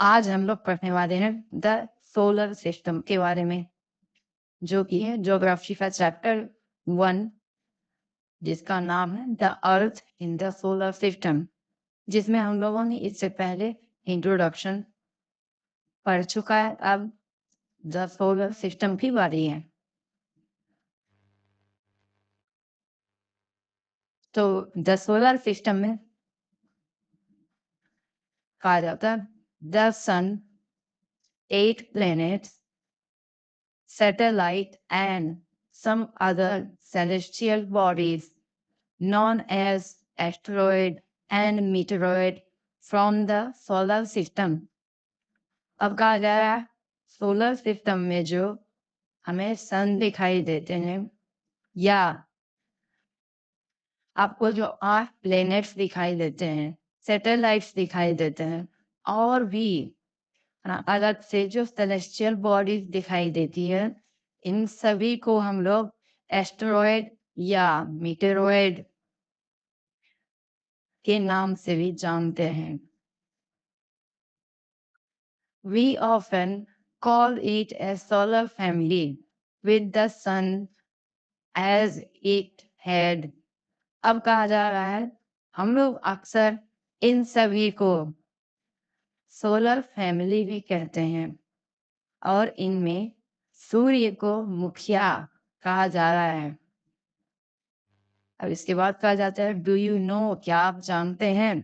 आज हम लोग पढ़ने वाले हैं द सोलर सिस्टम के बारे में, जो कि है ज्योग्राफी का चैप्टर 1, जिसका नाम है the earth in the solar system, जिसमें हम लोगों ने इससे पहले इंट्रोडक्शन पढ़ चुका है। अब द सोलर सिस्टम की बारी है। तो द सोलर सिस्टम में कहा जाता है the sun, 8 planets, satellite and some other celestial bodies known as asteroid and meteoroid from the solar system। अब कहा जा रहा है सोलर सिस्टम में जो हमें सन दिखाई देते हैं, या आपको जो 8 प्लेनेट्स दिखाई देते हैं, सैटेलाइट्स दिखाई देते हैं, और भी अलग से जो सेलेस्टियल बॉडीज दिखाई देती है, इन सभी को हम लोग एस्टेरॉयड या मीटेरॉयड के नाम से भी जानते हैं। We often call it a solar family with the sun as its head। अब कहा जा रहा है हम लोग अक्सर इन सभी को सोलर फैमिली भी कहते हैं, और इनमें सूर्य को मुखिया कहा जा रहा है। अब इसके बाद कहा जाता है डू यू नो, क्या आप जानते हैं,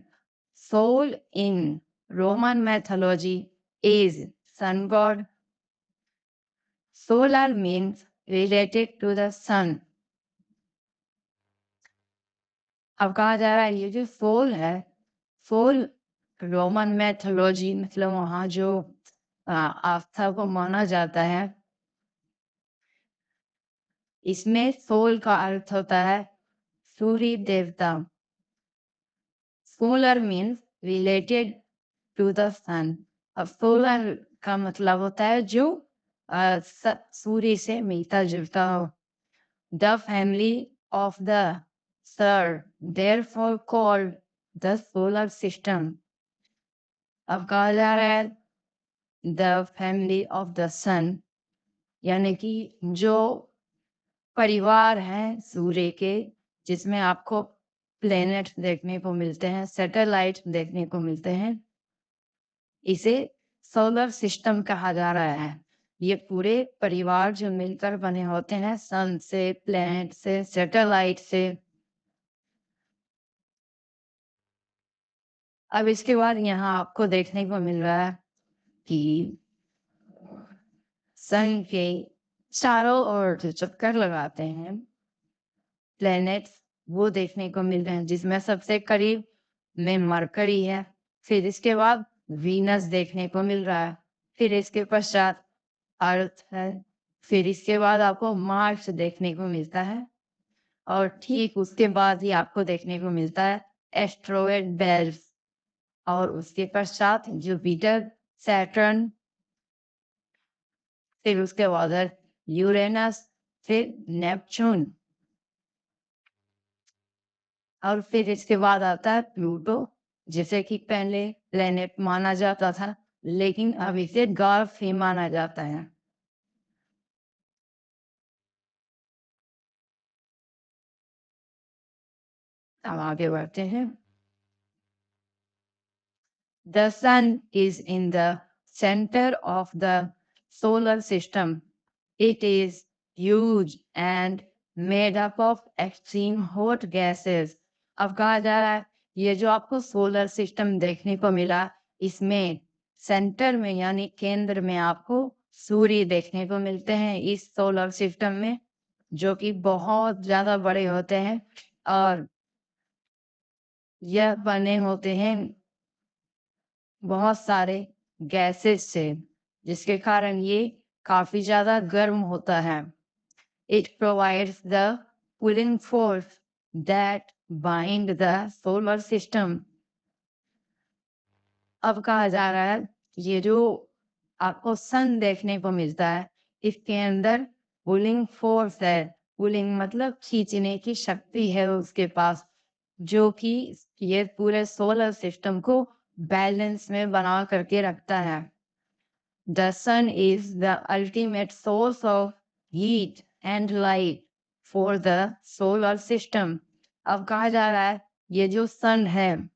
Sol in Roman mythology is sun god. Solar means related to the sun. अब कहा जा रहा है ये जो सोल है, सोल रोमन मैथोलॉजी मतलब वहाँ जो आस्था को माना जाता है, इसमें सोल का अर्थ होता है सूर्य देवता। Solar means related to the sun. अब सोलर का मतलब होता है जो सूर्य से मिलता जुलता हो। The family of the sir therefore called the solar system. अब कहा जा रहा है द फैमिली ऑफ द सन, यानी कि जो परिवार है सूर्य के, जिसमें आपको प्लेनेट्स देखने को मिलते हैं, सैटेलाइट देखने को मिलते हैं, इसे सोलर सिस्टम कहा जा रहा है। ये पूरे परिवार जो मिलकर बने होते हैं सन से, प्लेनेट से, सैटेलाइट से। अब इसके बाद यहाँ आपको देखने को मिल रहा है कि सन के चारों ओर जो चक्कर लगाते हैं प्लेनेट्स, वो देखने को मिल रहे हैं, जिसमें सबसे करीब में मरकरी है, फिर इसके बाद वीनस देखने को मिल रहा है, फिर इसके पश्चात अर्थ है, फिर इसके बाद आपको मार्स देखने को मिलता है, और ठीक उसके बाद ही आपको देखने को मिलता है एस्ट्रॉयड बेल्ट, और उसके पश्चात जुपिटर, सैटर्न, फिर उसके बाद यूरेनस, फिर नेपच्यून, और फिर इसके बाद आता है प्लूटो, जिसे कि पहले प्लेनेट माना जाता था, लेकिन अब इसे डॉर्फ ही माना जाता है। अब आगे बढ़ते हैं। The sun is in the center of the solar system. It is huge and made up of extreme hot gases। अब कहा जा रहा है ये जो आपको सोलर सिस्टम देखने को मिला, इसमें सेंटर में यानी केंद्र में आपको सूर्य देखने को मिलते हैं इस सोलर सिस्टम में, जो कि बहुत ज्यादा बड़े होते हैं, और यह बने होते हैं बहुत सारे गैसेस से, जिसके कारण ये काफी ज्यादा गर्म होता है। It provides the cooling force that bind the solar system। अब कहा जा रहा है ये जो आपको सन देखने को मिलता है, इसके अंदर कूलिंग फोर्स है। कूलिंग मतलब खींचने की शक्ति है उसके पास, जो कि ये पूरे सोलर सिस्टम को बैलेंस में बना करके रखता है। The sun is the ultimate source of heat and light for the solar system. अब कहा जा रहा है ये जो सन है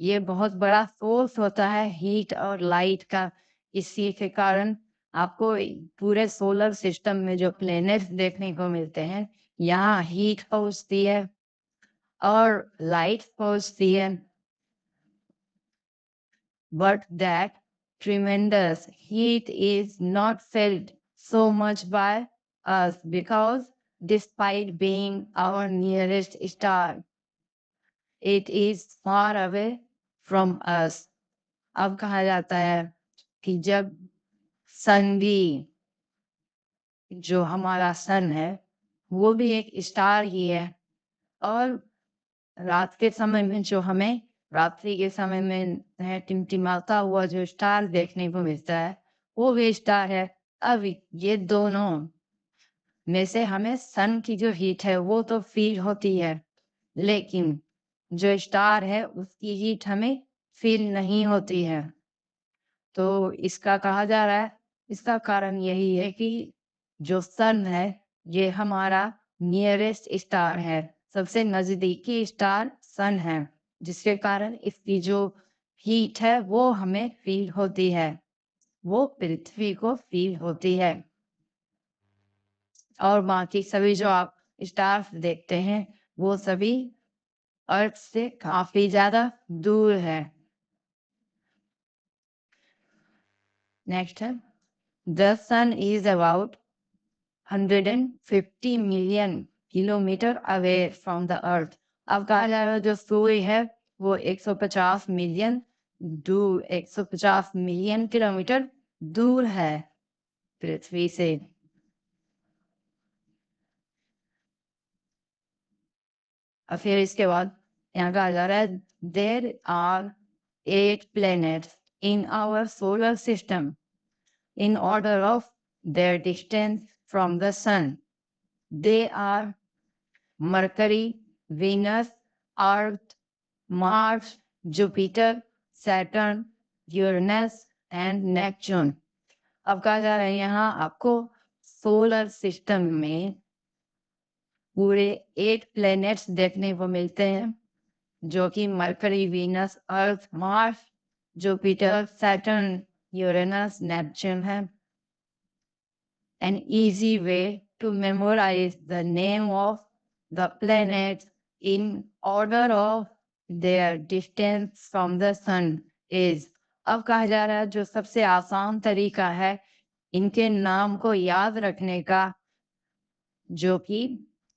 ये बहुत बड़ा सोर्स होता है हीट और लाइट का। इसी के कारण आपको पूरे सोलर सिस्टम में जो प्लैनेट्स देखने को मिलते हैं यहाँ हीट पहुंचती है और लाइट पहुंचती है। But that tremendous heat is not felt so much by us because despite being our nearest star, it is far away from us. अब कहा जाता है कि जब सन भी जो हमारा सन है वो भी एक स्टार ही है और रात के समय में जो हमें रात्रि के समय में टिमटिमाता हुआ जो स्टार देखने को मिलता है वो भी स्टार है। अब ये दोनों में से हमें सन की जो हीट है वो तो फील होती है लेकिन जो स्टार है उसकी हीट हमें फील नहीं होती है। तो इसका कहा जा रहा है इसका कारण यही है कि जो सन है ये हमारा नियरेस्ट स्टार है, सबसे नजदीकी स्टार सन है जिसके कारण इसकी जो हीट है वो हमें फील होती है, वो पृथ्वी को फील होती है। और बाकी सभी जो आप स्टार्स देखते हैं वो सभी अर्थ से काफी ज्यादा दूर है। नेक्स्ट है the sun is about 150 million kilometre away from the earth. अब कहा जा रहा है जो सूर्य है वो 150 मिलियन दूर 150 मिलियन किलोमीटर दूर है पृथ्वी से। और फिर इसके बाद यहाँ कहा जा रहा है there are 8 planets in our solar system in order of their distance from the sun. They are Mercury, Venus, Earth, Mars, Jupiter, Saturn, Uranus and Neptune. अब कहा जा रहा है यहाँ आपको सोलर सिस्टम में पूरे 8 प्लैनेट्स देखने को मिलते हैं जो कि Mercury, Venus, Earth, Mars, Jupiter, Saturn, Uranus, Neptune है। An easy way to memorize the name of the planets in order of their distance from the sun is। अब कहा जा रहा है जो सबसे आसान तरीका है इनके नाम को याद रखने का जो कि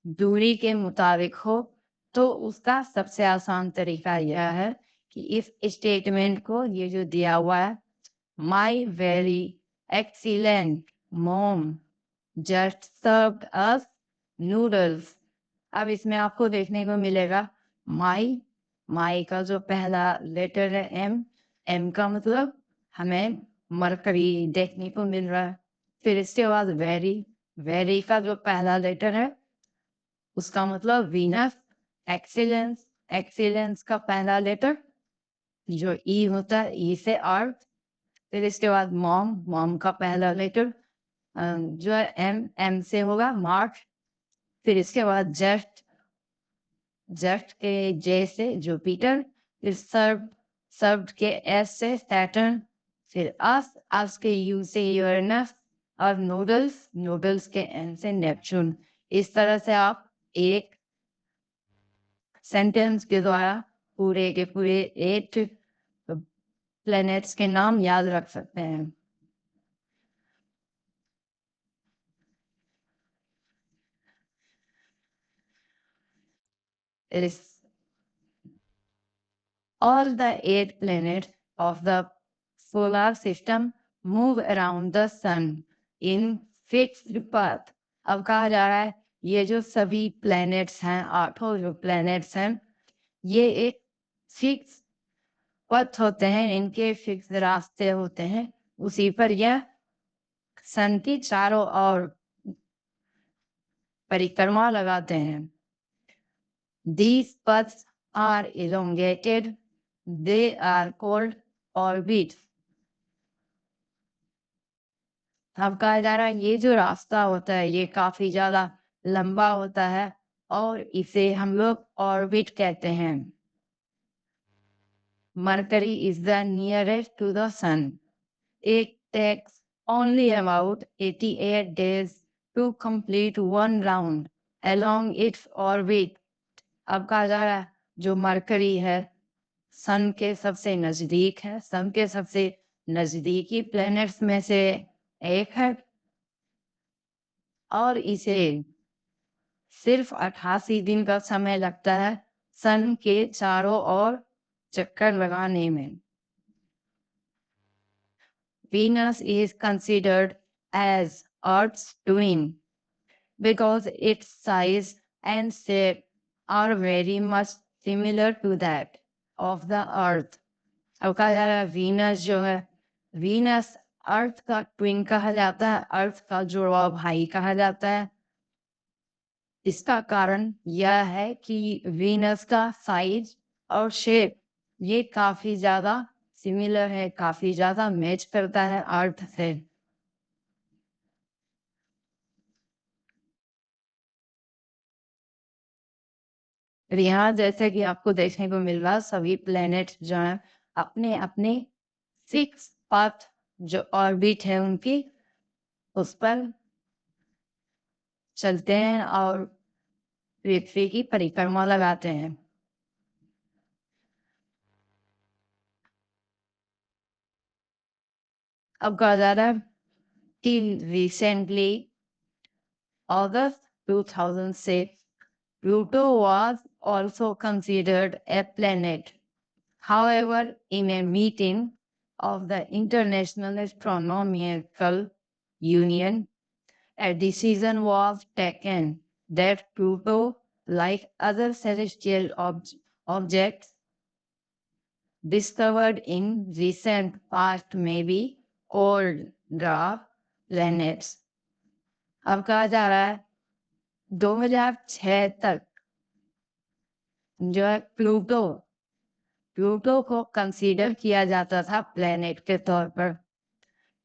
दूरी के मुताबिक हो तो उसका सबसे आसान तरीका यह है कि इस स्टेटमेंट को ये जो दिया हुआ है my very excellent mom just served us noodles. अब इसमें आपको देखने को मिलेगा माई, माई का जो पहला लेटर है एम, एम का मतलब हमें मरकरी देखने को मिल रहा है। फिर इसके बाद वेरी, वेरी का जो पहला लेटर है उसका मतलब वीनस। एक्सीलेंस, एक्सीलेंस का पहला लेटर जो ई होता है ई से अर्थ। फिर इसके बाद मॉम, मॉम का पहला लेटर जो है एम, एम से होगा मार्च। फिर इसके बाद जस्ट, जस्ट के जे से जुपिटर। फिर सर्व, सर्व के एस से सैटर्न। फिर अस, अस के यू से यूरेनस और नूडल्स, नूडल्स के एन से नेपच्यून। इस तरह से आप एक सेंटेंस के द्वारा पूरे के पूरे 8 प्लैनेट्स के नाम याद रख सकते हैं। It is all the 8 planets of the solar system move around the sun in fixed path। अब कहा जा रहा है ये जो सभी प्लैनेट्स हैं, 8 जो प्लैनेट्स हैं ये एक फिक्स पथ होते हैं, इनके फिक्स रास्ते होते हैं, उसी पर यह सन की चारों ओर परिक्रमा लगाते हैं। These paths are elongated they are called orbits. अब कहा जा रहा है ये जो रास्ता होता है ये काफी ज्यादा लंबा होता है और इसे हम लोग ऑर्बिट कहते हैं। Mercury is the nearest to the sun. It takes only about 88 days to complete one round along its orbit. अब कहा जा रहा है जो मरकरी है सन के सबसे नजदीक है, सन के सबसे नजदीकी प्लैनेट्स में से एक है और इसे सिर्फ 88 दिन का समय लगता है सन के चारों ओर चक्कर लगाने में। Venus is considered as Earth's twin because its size and shape are very much similar to that of the Earth. अब कहा जा रहा है वीनस जो है वीनस अर्थ का ट्विन कहा जाता है, अर्थ का जुड़वा भाई कहा जाता है। इसका कारण यह है कि वीनस का साइज और शेप ये काफी ज्यादा सिमिलर है, काफी ज्यादा मैच करता है अर्थ से। और यहाँ जैसे कि आपको देखने को मिल रहा सभी प्लेनेट जो है अपने अपने फिक्स पाथ जो ऑर्बिट है उनकी उस पर चलते हैं और पृथ्वी की परिक्रमा लगाते हैं। अब कहा जा रहा है कि recently August 2006 Pluto was also considered a planet. However, in a meeting of the International Astronomical Union, a decision was taken that Pluto, like other celestial objects discovered in recent past, may be old dwarf planets. अब कहा जा रहा है 2006 तक जो है Pluto को consider किया जाता था प्लेनेट के तौर पर,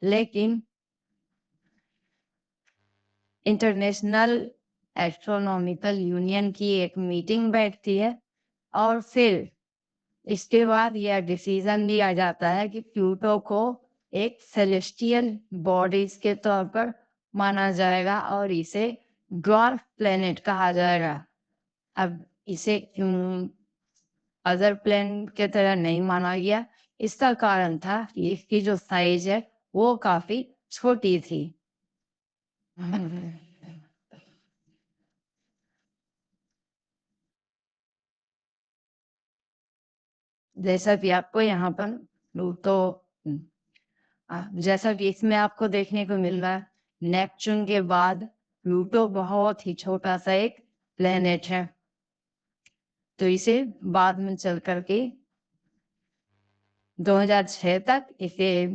लेकिन इंटरनेशनल एस्ट्रोनॉमिकल यूनियन की एक मीटिंग बैठती है और फिर इसके बाद यह डिसीजन लिया जाता है कि प्लूटो को एक सेलेस्टियल बॉडीज के तौर पर माना जाएगा और इसे ड्वार्फ प्लेनेट कहा जाएगा। अब इसे अदर प्लेनेट के तरह नहीं माना गया, इसका कारण था कि इसकी जो साइज है वो काफी छोटी थी। जैसा कि आपको यहाँ पर प्लूटो जैसा कि इसमें आपको देखने को मिल रहा है नेपच्यून के बाद प्लूटो बहुत ही छोटा सा एक प्लेनेट है, तो इसे बाद में चल करके 2006 तक इसे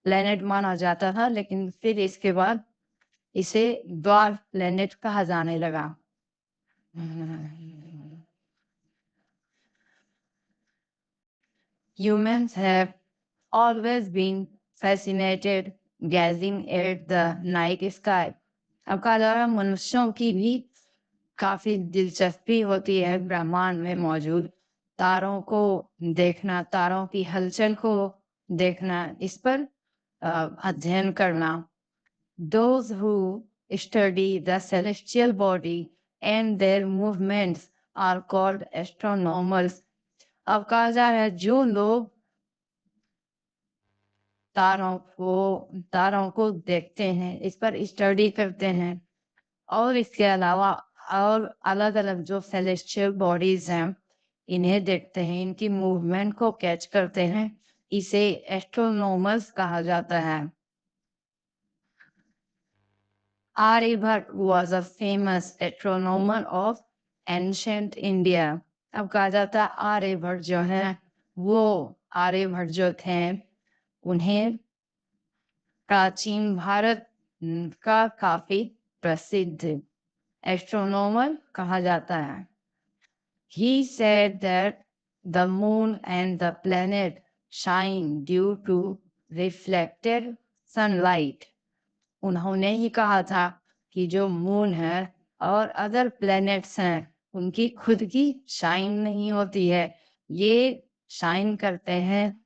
प्लेनेट माना जाता था, लेकिन फिर इसके बाद इसे ड्वार्फ प्लेनेट कहा जाने लगा। Humans have always been fascinated gazing at the night sky. अब कहा जा रहा है मनुष्यों की भी काफी दिलचस्पी होती है ब्रह्मांड में मौजूद तारों को देखना, तारों की हलचल को देखना, इस पर अध्ययन करना। Those who study the celestial body and their movements are called astronomers. अब कहा जा रहा है जो लोग तारों को देखते हैं, इस पर स्टडी करते हैं और इसके अलावा और अलग अलग जो सेलेस्टियल बॉडीज हैं इन्हें देखते हैं, इनकी मूवमेंट को कैच करते हैं, इसे एस्ट्रोनॉमर्स कहा जाता है। Aryabhata was a famous astronomer of ancient India. अब कहा जाता है आर्यभट्ट जो है वो आर्यभट्ट जो थे उन्हें प्राचीन भारत का काफी प्रसिद्ध एस्ट्रोनॉमर कहा जाता है। He said that the moon and the planet shine due to reflected sunlight. उन्होंने ही कहा था कि जो मून है और अदर प्लैनेट्स हैं उनकी खुद की शाइन नहीं होती है, ये शाइन करते हैं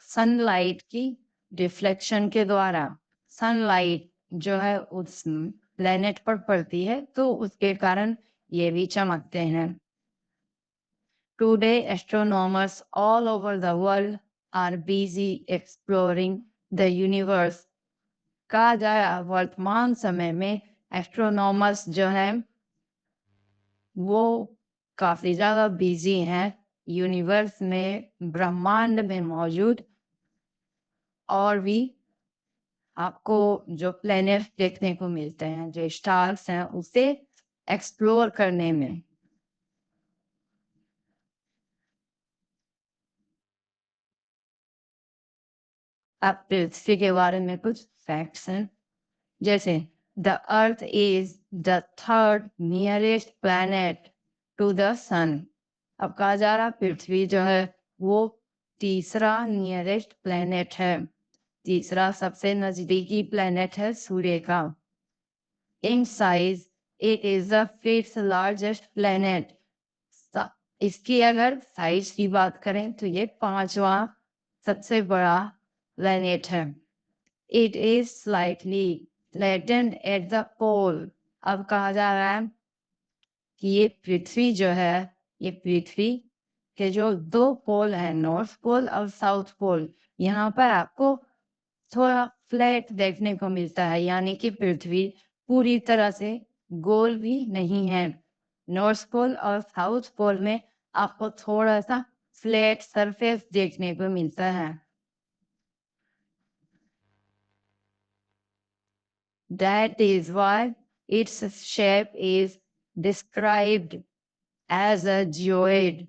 सनलाइट की रिफ्लेक्शन के द्वारा। सनलाइट जो है उस प्लेनेट पर पड़ती है तो उसके कारण ये भी चमकते हैं। Today, astronomers all over the world are busy exploring the universe. कहा जाए वर्तमान समय में एस्ट्रोनॉमर्स जो हैं वो काफी ज्यादा बिजी हैं यूनिवर्स में, ब्रह्मांड में मौजूद और भी आपको जो प्लैनेट्स देखने को मिलते हैं, जो स्टार्स हैं, उसे एक्सप्लोर करने में। अब पृथ्वी के बारे में कुछ फैक्ट्स हैं, जैसे the earth is the third nearest planet to the sun. अब कहा जा रहा पृथ्वी जो है वो तीसरा नियरेस्ट प्लैनेट है, तीसरा सबसे नजदीकी प्लैनेट है सूर्य का। In size it is the fifth largest planet. इसकी अगर साइज की बात करें तो ये पांचवा सबसे बड़ा प्लैनेट है। It is slightly flattened at the pole। अब कहा जा रहा है कि ये पृथ्वी जो है, ये पृथ्वी के जो दो पोल हैं, नॉर्थ पोल और साउथ पोल, यहाँ पर आपको थोड़ा फ्लैट देखने को मिलता है, यानी कि पृथ्वी पूरी तरह से गोल भी नहीं है। नॉर्थ पोल और साउथ पोल में आपको थोड़ा सा फ्लैट सरफेस देखने को मिलता है। That is why its shape is described as a geoid.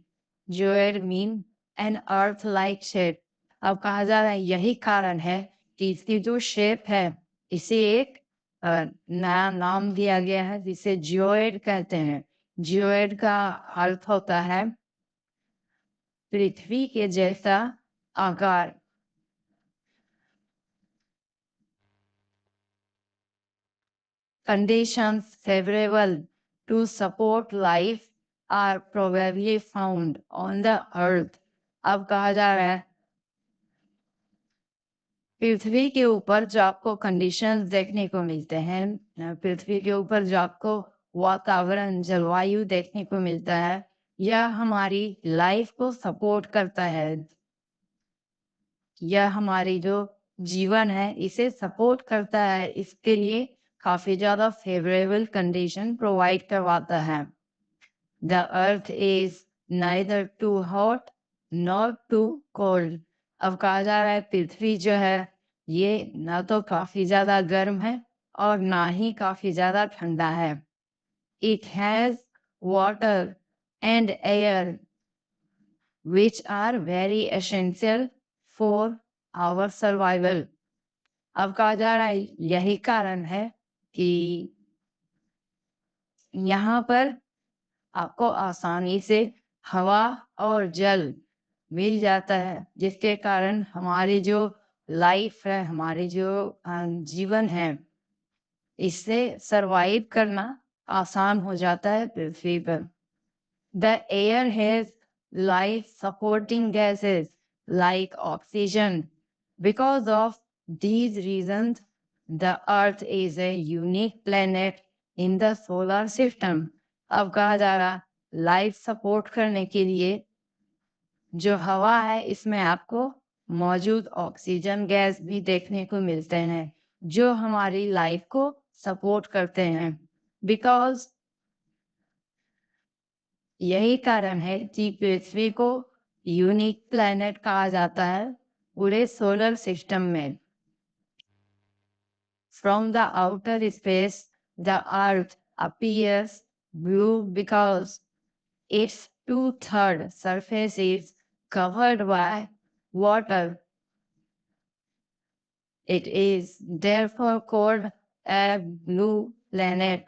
Geoid mean an earth-like shape। अब कहा जा रहा है यही कारण है कि इसकी जो शेप है इसे एक नया नाम दिया गया है जिसे जियोइड कहते हैं। जियोइड का अर्थ होता है पृथ्वी के जैसा आकार। Conditions favorable to support life are probably found on the earth। अब कहा जा रहा है पृथ्वी के ऊपर जो आपको कंडीशंस देखने को मिलते हैं, पृथ्वी के ऊपर जो आपको वातावरण, जलवायु देखने को मिलता है, यह हमारी लाइफ को सपोर्ट करता है। यह हमारी जो जीवन है इसे सपोर्ट करता है, इसके लिए काफी ज्यादा फेवरेबल कंडीशन प्रोवाइड करवाता है। The earth is neither too hot nor too cold। अब कहा जा रहा है पृथ्वी जो है ये ना तो काफी ज्यादा गर्म है और ना ही काफी ज्यादा ठंडा है। It has water and air which are very essential for our survival। अब कहा जा रहा है यही कारण है कि यहाँ पर आपको आसानी से हवा और जल मिल जाता है, जिसके कारण हमारी जो लाइफ है, हमारी जो जीवन है, इससे सरवाइव करना आसान हो जाता है पृथ्वी पर। The air has life supporting gases like oxygen। Because of these reasons, the earth is a unique planet in the solar system। अब कहा जा रहा लाइफ सपोर्ट करने के लिए जो हवा है इसमें आपको मौजूद ऑक्सीजन गैस भी देखने को मिलते हैं जो हमारी लाइफ को सपोर्ट करते हैं। बिकॉज यही कारण है कि पृथ्वी को यूनिक प्लैनेट कहा जाता है पूरे सोलर सिस्टम में। From the outer space, the earth appears blue because its two-third surface is covered by water। It is therefore called a blue planet।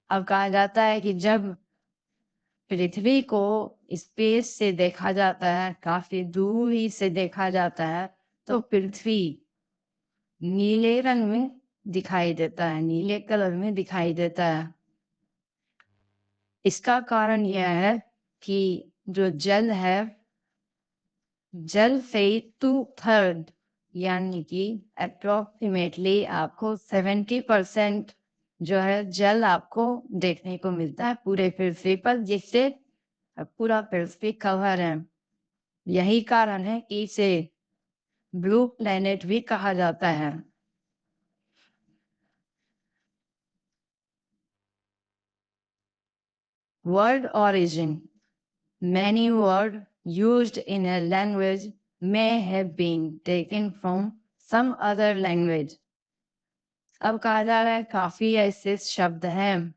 अब कहा जाता है कि जब पृथ्वी को स्पेस से देखा जाता है, काफी दूरी से देखा जाता है, तो पृथ्वी नीले रंग में दिखाई देता है, नीले कलर में दिखाई देता है। इसका कारण यह है कि जो जल है, जल से 2/3 यानी कि अप्रोक्सीमेटली आपको 70% जो है जल आपको देखने को मिलता है पूरे पृथ्वी पर, जिससे पूरा पृथ्वी कवर है। यही कारण है कि इसे ब्लू प्लेनेट भी कहा जाता है। Word origin. Many words used in a language may have been taken from some other language. अब कहा जा रहा है काफी ऐसे शब्द हैं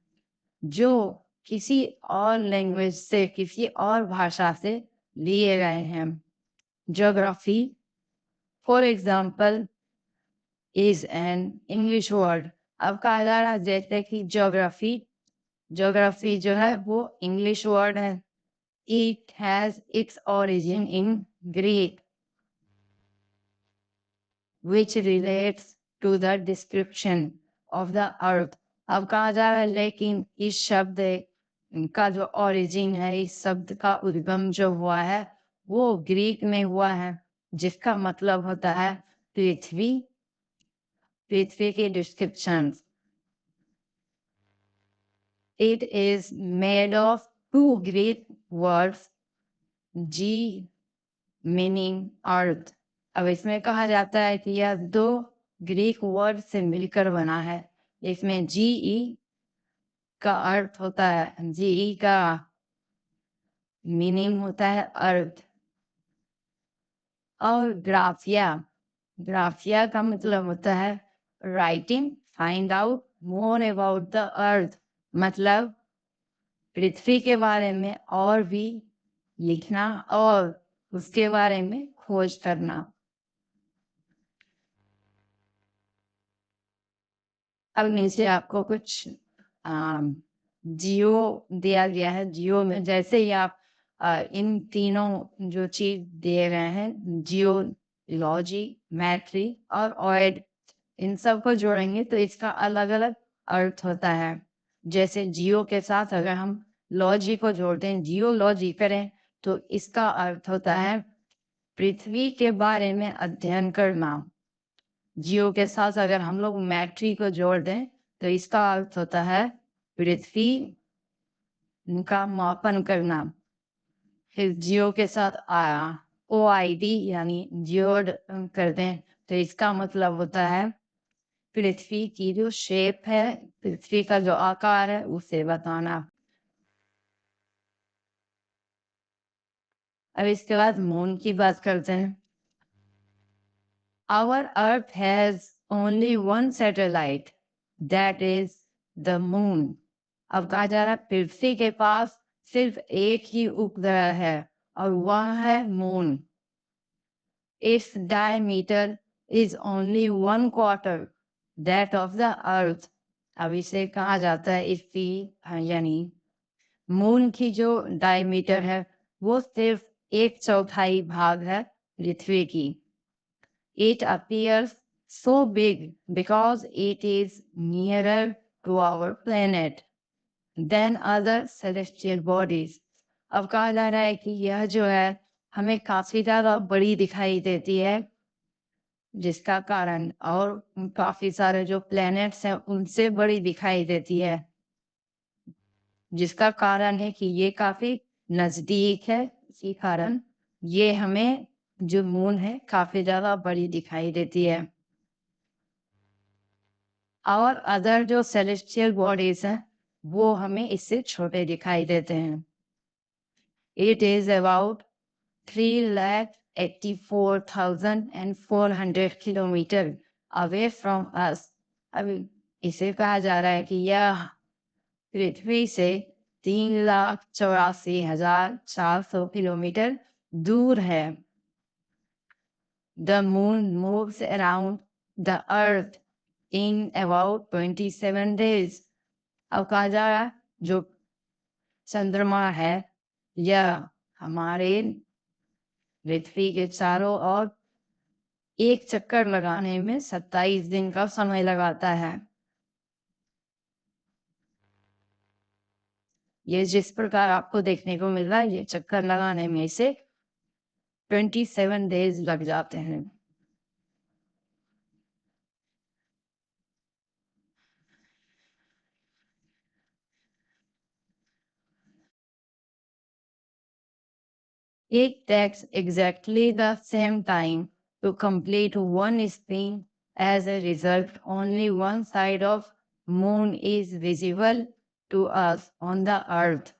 जो किसी और लैंग्वेज से, किसी और भाषा से लिए गए हैं। Geography, for example, is an English word. अब कहा जा रहा है जैसे कि ज्योग्राफी जो है वो इंग्लिश वर्ड है। It has its origin in Greek, which relates to the description of the earth. अब कहा जा रहा है लेकिन इस शब्द का जो ओरिजिन है, इस शब्द का उद्गम जो हुआ है वो ग्रीक में हुआ है, जिसका मतलब होता है पृथ्वी, पृथ्वी के description. It is made of two Greek words, G meaning earth. अब इसमें कहा जाता है कि यह दो ग्रीक वर्ड से मिलकर बना है। इसमें जीई का अर्थ होता है, जीई का मीनिंग होता है अर्थ, और ग्राफिया का मतलब होता है writing, find out more about the earth, मतलब पृथ्वी के बारे में और भी लिखना और उसके बारे में खोज करना। अब नीचे आपको कुछ जियो दिया गया है। जियो में जैसे ही आप इन तीनों जो चीज दिए गए हैं, जियोलॉजी, मैट्री और ऑयड, इन सब को जोड़ेंगे तो इसका अलग अलग अर्थ होता है। जैसे जियो के साथ अगर हम लॉजी को जोड़ते हैं, जियोलॉजी करें, तो इसका अर्थ होता है पृथ्वी के बारे में अध्ययन करना। जियो के साथ अगर हम लोग मैट्री को जोड़ दें तो इसका अर्थ होता है पृथ्वी का मापन करना। फिर जियो के साथ OID यानी जियोड कर दें तो इसका मतलब होता है पृथ्वी की जो शेप है, पृथ्वी का जो आकार है उसे बताना। अब इसके बाद मून की बात करते हैं। Our Earth has only one satellite, that is the moon. अब कहा जा रहा है पृथ्वी के पास सिर्फ एक ही उपग्रह है और वह है moon. Its diameter is only 1/4 that of the earth. अब इसे कहा जाता है इसकी यानी मून की जो डायमीटर है वो सिर्फ 1/4 भाग है पृथ्वी की। It appears so big because it is nearer to our planet than other celestial bodies. अब कहा जा रहा है कि यह जो है हमें काफी ज्यादा बड़ी दिखाई देती है, जिसका कारण, और काफी सारे जो प्लैनेट्स हैं उनसे बड़ी दिखाई देती है, जिसका कारण है कि ये काफी नजदीक है। इसी कारण ये हमें जो मून है काफी ज्यादा बड़ी दिखाई देती है। और अदर जो सेलेस्टियल बॉडीज हैं वो हमें इससे छोटे दिखाई देते हैं। It is about 3,84,400 kilometre away from us. अभी इसे कहा जा रहा है कि यह पृथ्वी से 3,84,400 किलोमीटर दूर है। The moon moves around the earth in about 27 days. अब कहा जा रहा है जो चंद्रमा है यह हमारे पृथ्वी के चारों ओर एक चक्कर लगाने में 27 दिन का समय लगाता है। ये जिस प्रकार आपको देखने को मिल रहा है, ये चक्कर लगाने में इसे 27 डेज लग जाते हैं। It takes exactly the same time to complete one spin. As a result, only one side of moon is visible to us on the earth.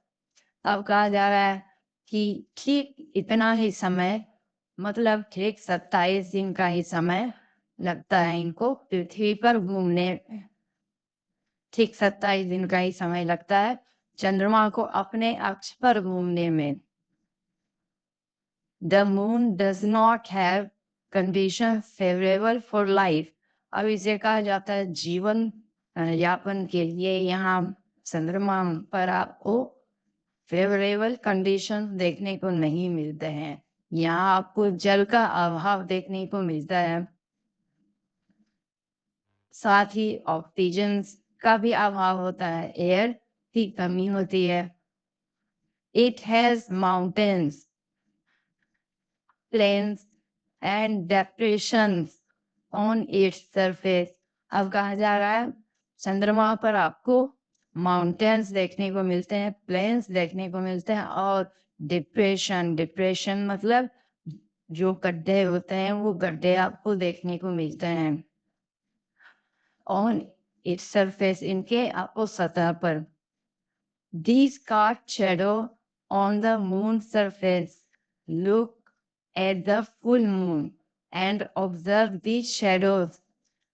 अब कहा जा रहा है कि ठीक इतना ही समय, मतलब ठीक 27 दिन का ही समय लगता है इनको पृथ्वी पर घूमने में। ठीक 27 दिन का ही समय लगता है चंद्रमा को अपने अक्ष पर घूमने में। The moon does not have conditions favorable for life. अब इसे कहा जाता है जीवन यापन के लिए यहाँ चंद्रमा पर आपको फेवरेबल कंडीशन देखने को नहीं मिलते हैं। यहाँ आपको जल का अभाव देखने को मिलता है, साथ ही ऑक्सीजन का भी अभाव होता है, एयर की कमी होती है। It has mountains, plains and depressions on its surface. अब कहा जा रहा है चंद्रमा पर आपको माउंटेन्स देखने को मिलते हैं, प्लेन्स देखने को मिलते हैं और डिप्रेशन मतलब जो गड्ढे होते हैं वो गड्ढे आपको देखने को मिलते हैं ऑन इट्स सरफेस, इनके आपको सतह पर। These cast shadow on the moon's surface. Look at the full moon and observe these shadows.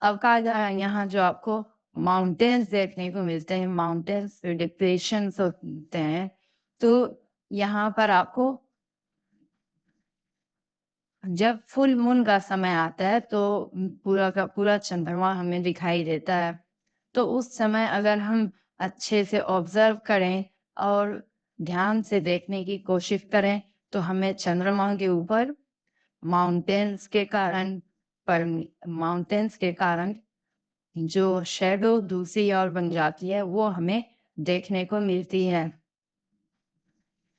अब कहा जा रहा है यहाँ जो आपको माउंटेन्स देखने को मिलते हैं, माउंटेन्स डिप्रेशन होते हैं, तो यहाँ पर आपको जब फुल मून का समय आता है तो पूरा का पूरा चंद्रमा हमें दिखाई देता है। तो उस समय अगर हम अच्छे से ऑब्जर्व करें और ध्यान से देखने की कोशिश करें तो हमें चंद्रमा के ऊपर माउंटेन्स के कारण जो शेडो दूसरी ओर बन जाती है वो हमें देखने को मिलती है।